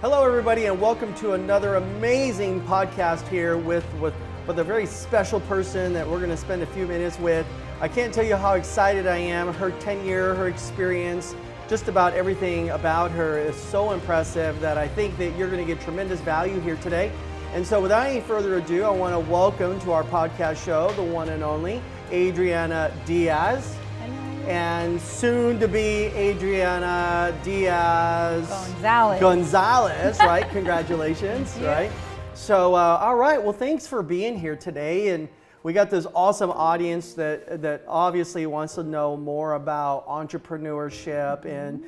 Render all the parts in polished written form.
Hello, everybody, and welcome to another amazing podcast here with a very special person that we're going to spend a few minutes with. I can't tell you how excited I am. Her tenure, her experience, just about everything about her is so impressive that I think that you're going to get tremendous value here today. And so without any further ado, I want to welcome to our podcast show the one and only Adriana Diaz. And soon to be Adriana Diaz Gonzalez, right? Congratulations, yeah. Right? So, all right. Well, thanks for being here today. And we got this awesome audience that obviously wants to know more about entrepreneurship and,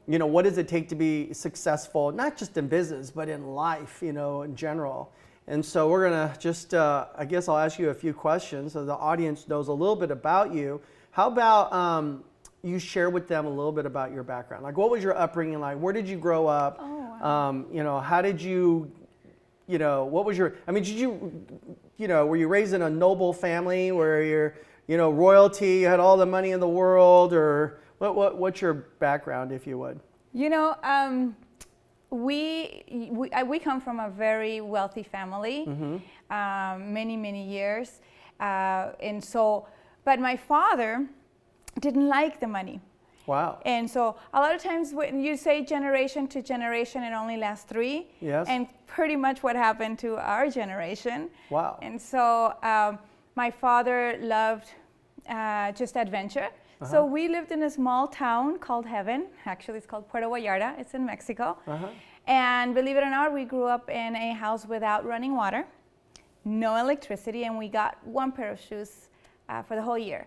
you know, what does it take to be successful, not just in business, but in life, you know, in general. And so we're going to just, I guess I'll ask you a few questions so the audience knows a little bit about you. How about you share with them a little bit about your background? Like, what was your upbringing like? Where did you grow up? Oh, wow. You know, how did you, you know, what was your, I mean, did you know, were you raised in a noble family where you're, you know, royalty, you had all the money in the world, or what's your background, if you would? You know, we come from a very wealthy family, many years, and so. But my father didn't like the money. Wow. And so a lot of times when you say generation to generation, it only lasts 3. Yes. And pretty much what happened to our generation. Wow. And so my father loved just adventure. So we lived in a small town called Heaven. Actually, it's called Puerto Vallarta. It's in Mexico. And believe it or not, we grew up in a house without running water, no electricity, and we got one pair of shoes for the whole year.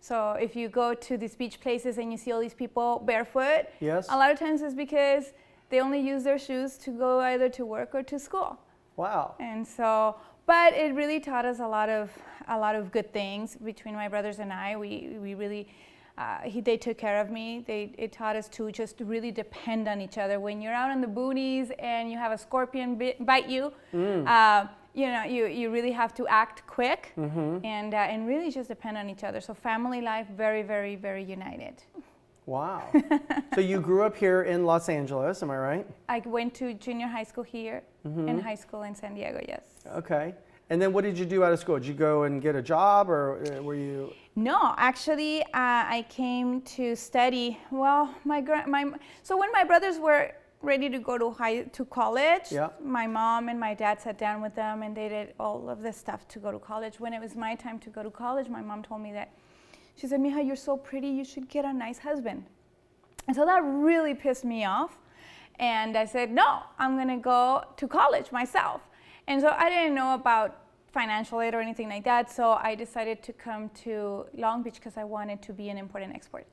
So if you go to these beach places and you see all these people barefoot, yes, a lot of times it's because they only use their shoes to go either to work or to school. Wow. And so, but it really taught us a lot of good things between my brothers and I. We really, they took care of me. It taught us to just really depend on each other. When you're out in the boonies and you have a scorpion bite you, you know, you really have to act quick and really just depend on each other. So family life, very united. Wow. So you grew up here in Los Angeles, am I right? I went to junior high school here and high school in San Diego, yes. Okay. And then what did you do out of school? Did you go and get a job, or were you? No, actually, I came to study. Well, so when my brothers were ready to go to college, yeah, my mom and my dad sat down with them and they did all of this stuff to go to college. When it was my time to go to college, my mom told me that, she said, Mija, you're so pretty, you should get a nice husband. And so that really pissed me off. And I said, no, I'm gonna go to college myself. And so I didn't know about financial aid or anything like that, so I decided to come to Long Beach because I wanted to be an import and export.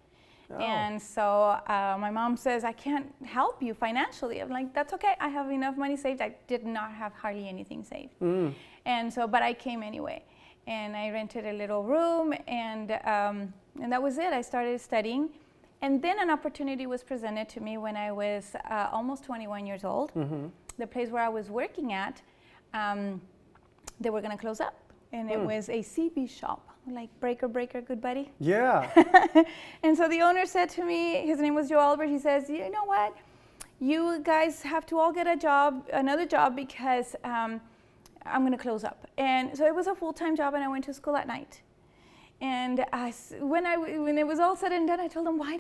Oh. And so my mom says, I can't help you financially. I'm like, that's okay, I have enough money saved. I did not have hardly anything saved. And so, but I came anyway. And I rented a little room and that was it. I started studying. And then an opportunity was presented to me when I was almost 21 years old. The place where I was working at, they were gonna close up. And it was a CB shop, like breaker, good buddy. Yeah. And so the owner said to me, his name was Joe Albert, he says, you know what? You guys have to all get another job because I'm gonna close up. And so it was a full-time job and I went to school at night. And when it was all said and done, I told him, why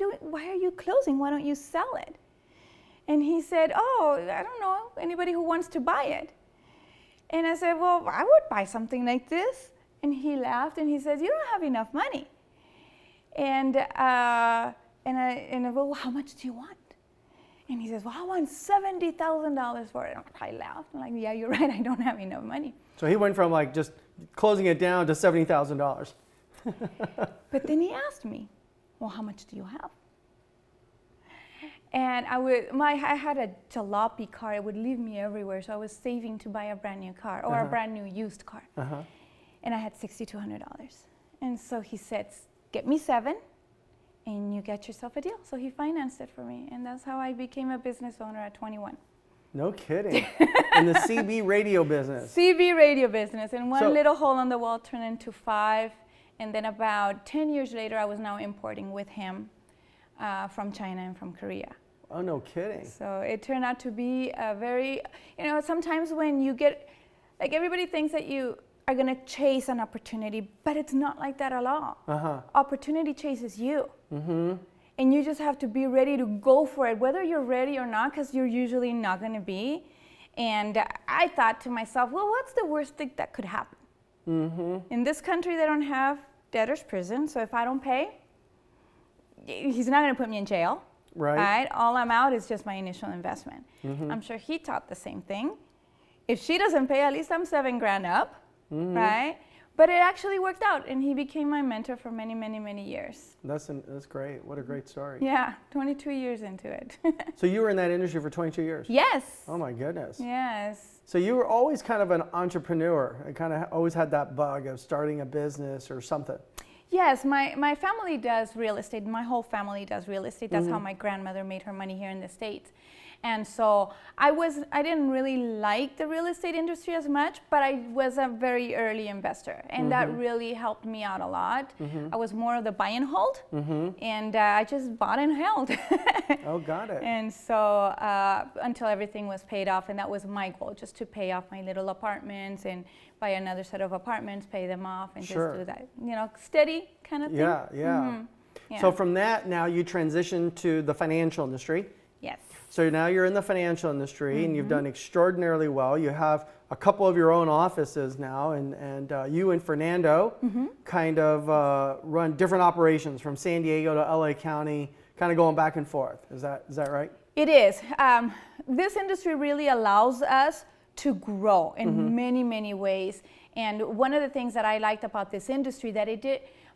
are you closing? Why don't you sell it? And he said, oh, I don't know, anybody who wants to buy it. And I said, well, I would buy something like this. And he laughed and he says, you don't have enough money. And I well, how much do you want? And he says, well, I want $70,000 for it. I laughed. I'm like, yeah, you're right, I don't have enough money. So he went from like just closing it down to $70,000. But then he asked me, well, how much do you have? And I had a jalopy car. It would leave me everywhere. So I was saving to buy a brand new car or a brand new used car. And I had $6,200. And so he said, get me 7 and you get yourself a deal. So he financed it for me. And that's how I became a business owner at 21. No kidding. In the CB radio business. CB radio business. And one little hole on the wall turned into 5. And then about 10 years later, I was now importing with him from China and from Korea. Oh, no kidding. So it turned out to be a very, sometimes when you get, like everybody thinks that you are going to chase an opportunity, but it's not like that at all. Opportunity chases you. And you just have to be ready to go for it, whether you're ready or not, because you're usually not going to be. And I thought to myself, well, what's the worst thing that could happen? In this country, they don't have debtor's prison, so if I don't pay, he's not going to put me in jail. Right? All I'm out is just my initial investment. I'm sure he thought the same thing. If she doesn't pay, at least I'm $7,000 up, right? But it actually worked out, and he became my mentor for many, many, many years. That's great. What a great story. Yeah, 22 years into it. So you were in that industry for 22 years? Yes. Oh my goodness. Yes. So you were always kind of an entrepreneur. I kind of always had that bug of starting a business or something. Yes, my family does real estate. My whole family does real estate. That's how my grandmother made her money here in the States. And so I didn't really like the real estate industry as much, but I was a very early investor, and that really helped me out a lot. I was more of the buy and hold, and I just bought and held. Oh, got it. And so until everything was paid off, and that was my goal, just to pay off my little apartments and buy another set of apartments, pay them off, and just do that, steady kind of thing. Yeah. So from that, now you transitioned to the financial industry. Yes. So now you're in the financial industry, and you've done extraordinarily well. You have a couple of your own offices now, and you and Fernando kind of run different operations from San Diego to LA County, kind of going back and forth. Is that right? It is. This industry really allows us to grow in many, many ways. And one of the things that I liked about this industry, that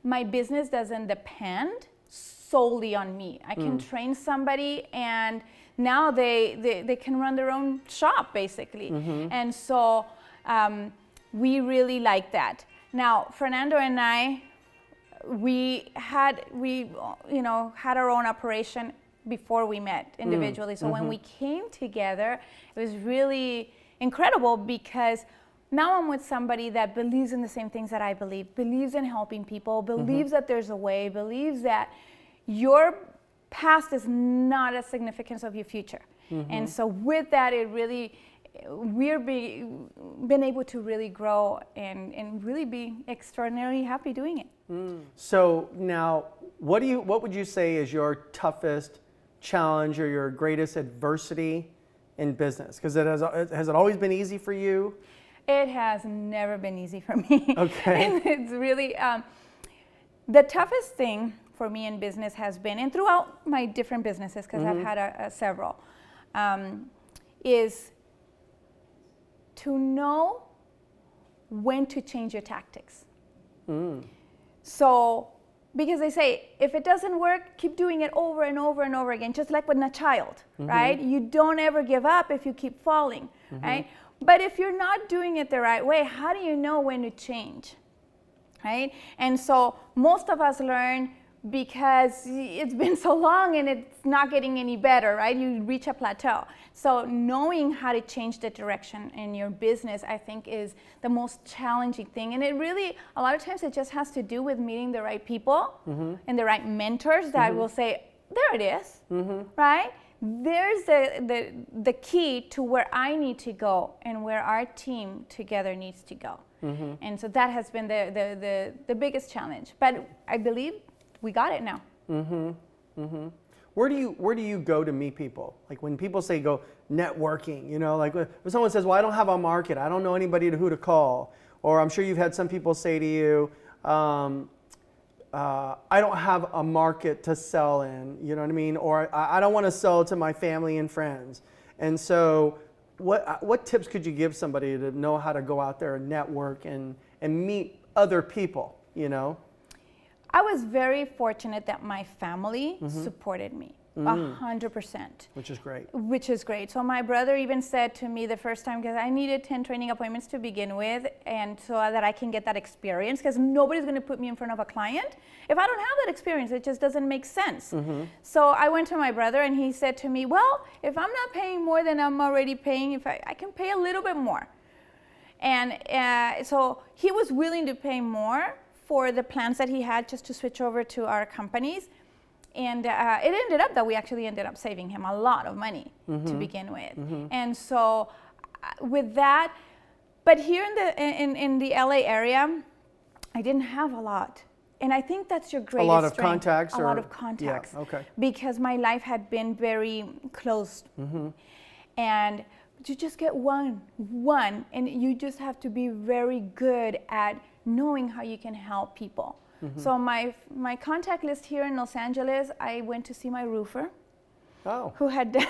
my business doesn't depend solely on me. I can train somebody, and now they can run their own shop, basically. And so we really like that. Now, Fernando and I, we had our own operation before we met individually. So when we came together, it was really incredible, because now I'm with somebody that believes in the same things that I believe, believes in helping people, believes that there's a way, believes that your past is not as significant of your future. And so with that, we've been able to really grow and really be extraordinarily happy doing it. So now, what would you say is your toughest challenge or your greatest adversity in business? Because has it always been easy for you? It has never been easy for me. Okay. And it's really, the toughest thing for me in business has been, and throughout my different businesses, because I've had several, is to know when to change your tactics. So, because they say, if it doesn't work, keep doing it over and over and over again, just like with a child, right? You don't ever give up if you keep falling, right? But if you're not doing it the right way, how do you know when to change, right? And so most of us learn because it's been so long and it's not getting any better, right? You reach a plateau. So knowing how to change the direction in your business, I think, is the most challenging thing. And it really, a lot of times, it just has to do with meeting the right people and the right mentors that will say, there it is, right? There's the key to where I need to go and where our team together needs to go. And so that has been the biggest challenge. But I believe we got it now. Where do you go to meet people? Like when people say go networking, like when someone says, well, I don't have a market, I don't know anybody who to call, or I'm sure you've had some people say to you, I don't have a market to sell in, you know what I mean? Or I don't want to sell to my family and friends. And so what tips could you give somebody to know how to go out there and network and meet other people, I was very fortunate that my family supported me 100%. Which is great. Which is great. So my brother even said to me the first time, because I needed 10 training appointments to begin with, and so that I can get that experience, because nobody's going to put me in front of a client if I don't have that experience. It just doesn't make sense. So I went to my brother, and he said to me, well, if I'm not paying more than I'm already paying, if I can pay a little bit more. And so he was willing to pay more for the plans that he had just to switch over to our companies. And it ended up that we actually ended up saving him a lot of money to begin with. And so with that, but here in the LA area, I didn't have a lot. And I think that's your greatest strength. A lot of strength. contacts? A lot of contacts. Yeah, okay. Because my life had been very closed. And you just get one, and you just have to be very good at knowing how you can help people. So my contact list here in Los Angeles, I went to see my roofer. Oh. Who had done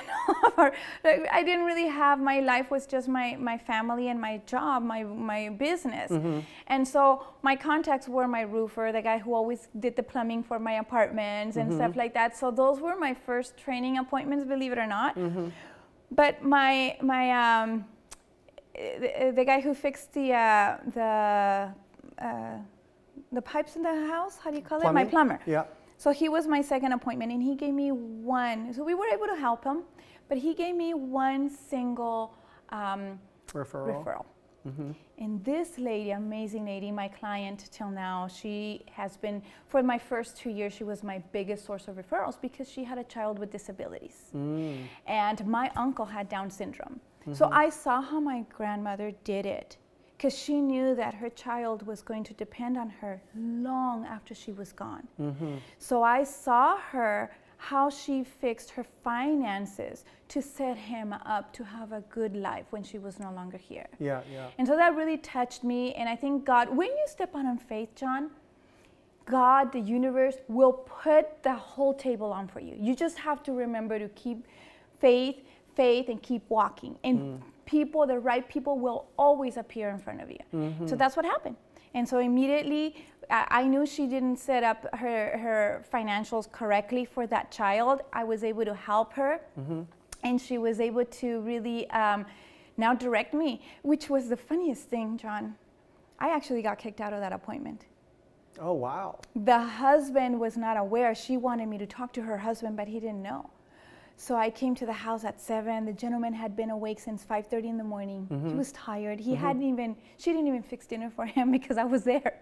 I didn't really have, my life was just my family and my job, my business. And so my contacts were my roofer, the guy who always did the plumbing for my apartments and stuff like that. So those were my first training appointments, believe it or not. But the guy who fixed the pipes in the house, how do you call it? My plumber. Yeah. So he was my second appointment, and he gave me one. So we were able to help him, but he gave me one single referral. And this lady, amazing lady, my client till now, she has been, for my first 2 years, she was my biggest source of referrals because she had a child with disabilities. And my uncle had Down syndrome. So I saw how my grandmother did it, because she knew that her child was going to depend on her long after she was gone. So I saw her, how she fixed her finances to set him up to have a good life when she was no longer here. Yeah. And so that really touched me. And I think God, when you step out on faith, John, God, the universe, will put the whole table on for you. You just have to remember to keep faith, and keep walking. And people, the right people, will always appear in front of you. So that's what happened. And so immediately, I knew she didn't set up her financials correctly for that child. I was able to help her, and she was able to really now direct me, which was the funniest thing, John. I actually got kicked out of that appointment. Oh, wow. The husband was not aware. She wanted me to talk to her husband, but he didn't know. So I came to the house at 7. The gentleman had been awake since 5:30 in the morning. He was tired. She didn't even fix dinner for him because I was there.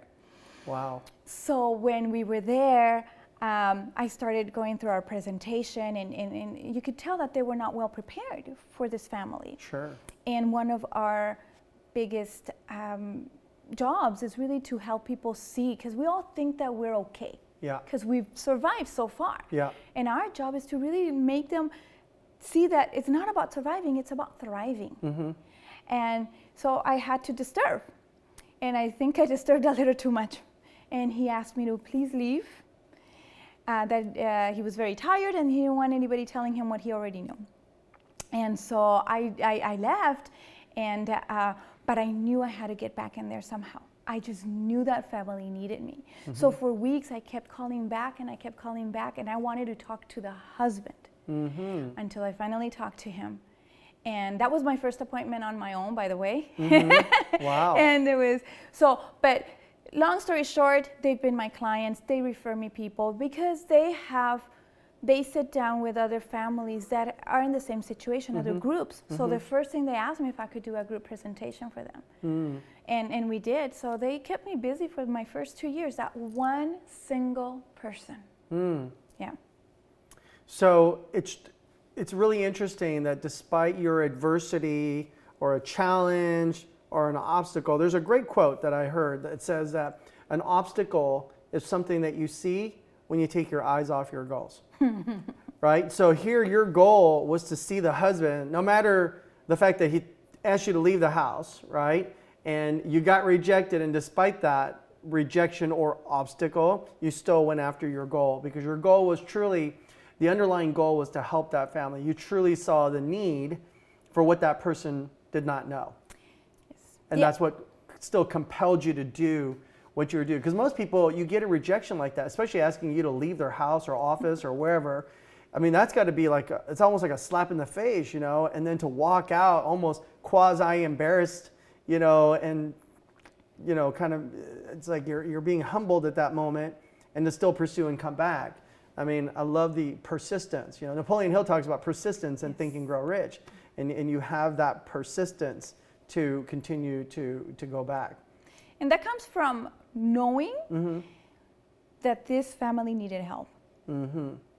Wow. So when we were there, I started going through our presentation, and you could tell that they were not well prepared for this family. Sure. And one of our biggest jobs is really to help people see, because we all think that we're okay. Yeah. Because we've survived so far. Yeah. And our job is to really make them see that it's not about surviving, it's about thriving. And so I had to disturb. And I think I disturbed a little too much. And he asked me to please leave, that he was very tired and he didn't want anybody telling him what he already knew. And so I left, and but I knew I had to get back in there somehow. I just knew that family needed me. So for weeks I kept calling back, and I wanted to talk to the husband until I finally talked to him. And that was my first appointment on my own, by the way. Wow. And it was, but long story short, they've been my clients. They refer me people because they sit down with other families that are in the same situation, other groups. So the first thing they asked me if I could do a group presentation for them. And we did. So they kept me busy for my first 2 years, that one single person. Yeah. So it's really interesting that despite your adversity or a challenge or an obstacle, there's a great quote that I heard that says that an obstacle is something that you see when you take your eyes off your goals. Right? So here your goal was to see the husband, no matter the fact that he asked you to leave the house, right? And you got rejected, and despite that rejection or obstacle, you still went after your goal, because your goal was truly, the underlying goal was to help that family. You truly saw the need for what that person did not know. Yes. And that's what still compelled you to do what you were doing. Because most people, you get a rejection like that, especially asking you to leave their house or office or wherever. I mean, that's got to be like, it's almost like a slap in the face, you know, and then to walk out almost quasi-embarrassed, you know, and, you know, kind of, it's like you're being humbled at that moment, and to still pursue and come back. I mean, I love the persistence. You know, Napoleon Hill talks about persistence and Think and Grow Rich, and you have that persistence to continue to go back. And that comes from knowing that this family needed help.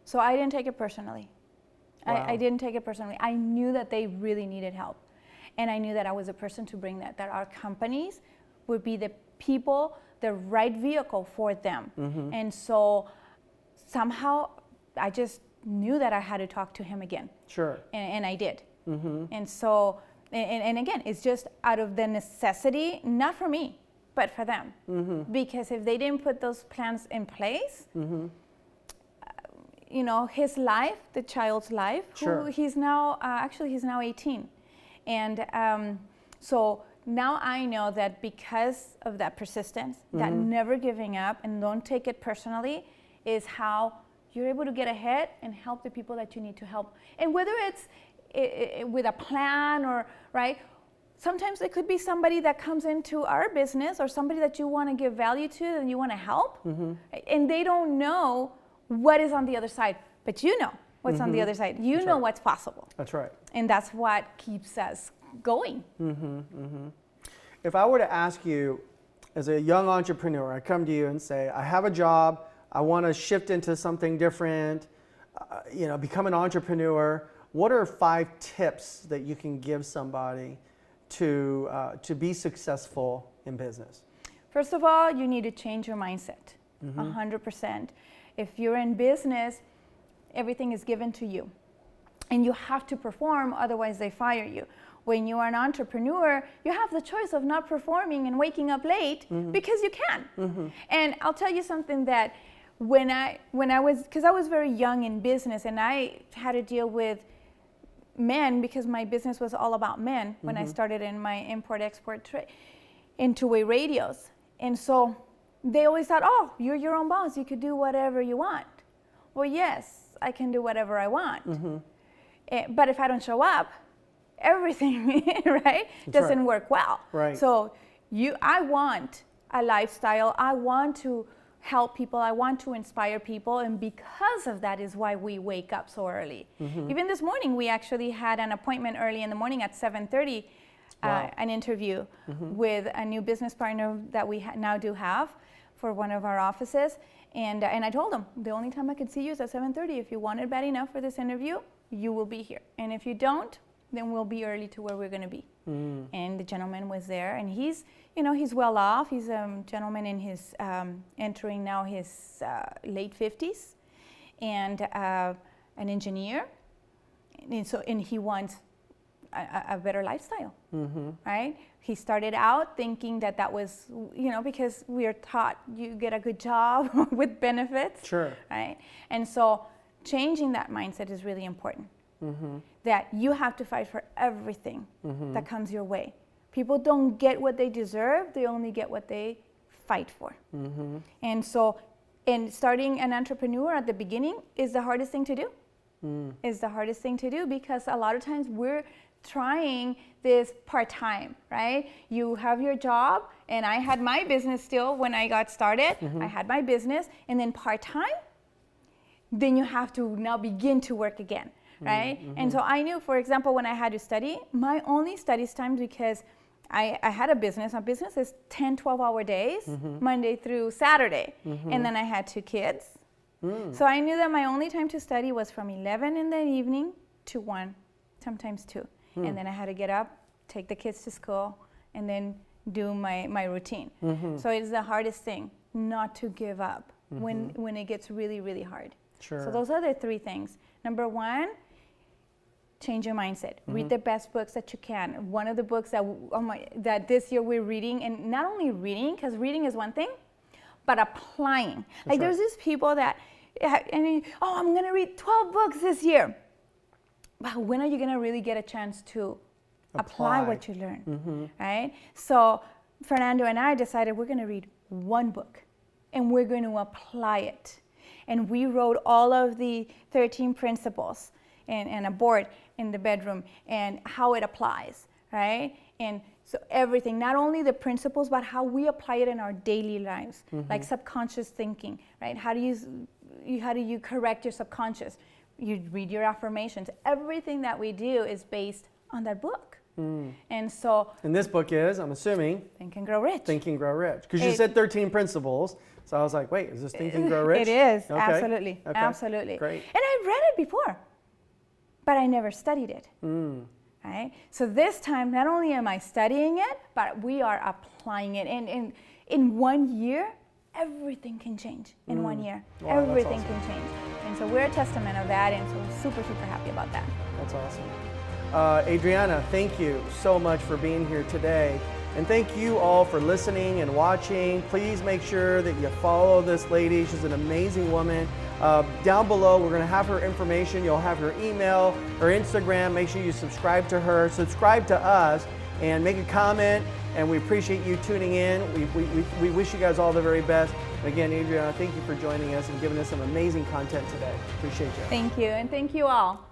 So I didn't take it personally. Wow. I didn't take it personally. I knew that they really needed help. And I knew that I was a person to bring that our companies would be the people, the right vehicle for them. And so somehow I just knew that I had to talk to him again. Sure. And I did. And so, and again, it's just out of the necessity, not for me, but for them. Because if they didn't put those plans in place, you know, his life, the child's life, Sure. who he's now, actually he's now 18. And so now I know that because of that persistence, that never giving up and don't take it personally is how you're able to get ahead and help the people that you need to help. And whether it's with a plan or, right, sometimes it could be somebody that comes into our business or somebody that you want to give value to and you want to help, and they don't know what is on the other side, but you know what's on the other side. You That's know right. what's possible. That's right. And that's what keeps us going. If I were to ask you, as a young entrepreneur, I come to you and say, I have a job, I want to shift into something different, you know, become an entrepreneur. What are 5 tips that you can give somebody to be successful in business? First of all, you need to change your mindset, 100%. If you're in business, everything is given to you. And you have to perform, otherwise they fire you. When you are an entrepreneur, you have the choice of not performing and waking up late because you can. And I'll tell you something that when I was, because I was very young in business and I had to deal with men because my business was all about men when I started in my import-export trade in two-way radios. And so they always thought, oh, you're your own boss, you could do whatever you want. Well, yes, I can do whatever I want. But if I don't show up, everything, right, doesn't work well. Right. So I want a lifestyle, I want to help people, I want to inspire people, and because of that is why we wake up so early. Even this morning, we actually had an appointment early in the morning at 7:30, an interview with a new business partner that we now do have for one of our offices. And I told him, the only time I could see you is at 7:30. If you want it bad enough for this interview, you will be here. And if you don't, then we'll be early to where we're going to be. And the gentleman was there, and he's, you know, he's well off. He's a gentleman in his, entering now his late 50s, and an engineer. And he wants a better lifestyle, right? He started out thinking that was, you know, because we are taught you get a good job with benefits, Sure. right? And so changing that mindset is really important. That you have to fight for everything that comes your way. People don't get what they deserve, they only get what they fight for. And so, and starting an entrepreneur at the beginning is the hardest thing to do. Is the hardest thing to do because a lot of times we're trying this part-time, right? You have your job, and I had my business still when I got started. I had my business, and then part-time, then you have to now begin to work again. Right? And so I knew, for example, when I had to study, my only study time, because I had a business. My business is 10, 12-hour days, Monday through Saturday. And then I had 2 kids. So I knew that my only time to study was from 11 in the evening to 1, sometimes 2. And then I had to get up, take the kids to school, and then do my routine. So it's the hardest thing, not to give up when it gets really, really hard. Sure. So those are the 3 things. Number 1, change your mindset. Read the best books that you can. One of the books that this year we're reading, and not only reading, because reading is one thing, but applying. Like there's these people that, I'm going to read 12 books this year. But when are you going to really get a chance to apply what you learn, right? So Fernando and I decided we're going to read 1 book, and we're going to apply it. And we wrote all of the 13 principles and a board in the bedroom and how it applies, right? And so everything, not only the principles, but how we apply it in our daily lives, like subconscious thinking, right? How do you correct your subconscious? You read your affirmations. Everything that we do is based on that book. And so. And this book is, I'm assuming, Think and Grow Rich. Think and Grow Rich. Because you said 13 principles. So I was like, wait, is this Think and Grow Rich? It is, okay. absolutely, Okay. absolutely. Great. And I've read it before, but I never studied it. Right? So this time, not only am I studying it, but we are applying it. And in 1 year, everything can change. In 1 year, Wow, that's everything awesome. can change. And so we're a testament of that, and so we're super, super happy about that. That's awesome. Adriana, thank you so much for being here today. And thank you all for listening and watching. Please make sure that you follow this lady. She's an amazing woman. Down below, we're going to have her information. You'll have her email, her Instagram. Make sure you subscribe to her, subscribe to us, and make a comment. And we appreciate you tuning in. We wish you guys all the very best. And again, Adriana, thank you for joining us and giving us some amazing content today. Appreciate you. Thank you, and thank you all.